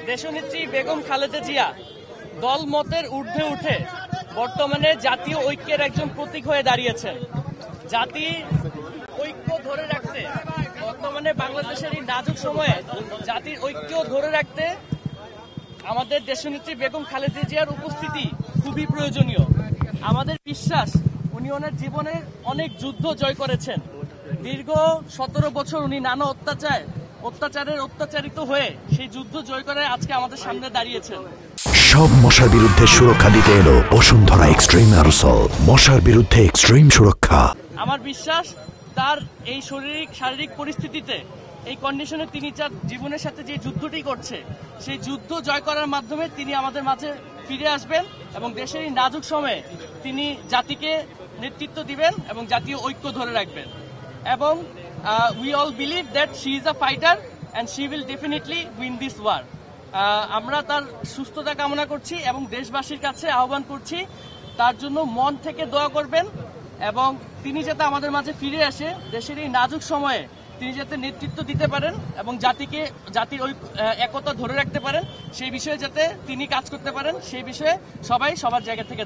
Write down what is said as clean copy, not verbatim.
দেশনেত্রী বেগম খালেদা জিয়া দল মতের ঊর্ধ্বে উঠে বর্তমানে জাতীয় ঐক্যের একজন প্রতীক হয়ে দাঁড়িয়েছেন। জাতি ঐক্য ধরে রাখতে বর্তমানে বাংলাদেশের এই নাজুক সময়ে জাতির ঐক্য ধরে রাখতে আমাদের দেশনেত্রী বেগম খালেদা জিয়ার উপস্থিতি খুবই প্রয়োজনীয়। আমাদের বিশ্বাস উনি ওনার জীবনে অনেক যুদ্ধ জয় করেছেন। দীর্ঘ 17 বছর উনি নানা অত্যাচারের অত্যাচারিত হয়ে সেই যুদ্ধ জয় করে আজকে আমাদের সামনে দাঁড়িয়েছেন। সব মশার বিরুদ্ধে সুরক্ষা দিতে এলো বসুন্ধরা এক্সট্রিম অ্যারোসল, মশার বিরুদ্ধে এক্সট্রিম সুরক্ষা। আমার বিশ্বাস তার এই শারীরিক পরিস্থিতিতে এই কন্ডিশনে তিনি তার জীবনের সাথে যে যুদ্ধটি করছে সেই যুদ্ধ জয় করার মাধ্যমে তিনি আমাদের মাঝে ফিরে আসবেন এবং দেশের এই নাজুক সময়ে তিনি জাতিকে নেতৃত্ব দিবেন এবং জাতীয় ঐক্য ধরে রাখবেন। এবং we all believe that she is a fighter and she will definitely win this war. আমরা তার সুস্থতা কামনা করছি এবং দেশবাসীর কাছে আহ্বান করছি তার জন্য মন থেকে দোয়া করবেন এবং তিনি যাতে আমাদের মাঝে ফিরে আসে, দেশের এই নাজুক সময়ে তিনি যাতে নেতৃত্ব দিতে পারেন এবং জাতির একতা ধরে রাখতে পারেন, সেই বিষয়ে যাতে তিনি কাজ করতে পারেন, সেই বিষয়ে সবাই সবার জায়গা থেকে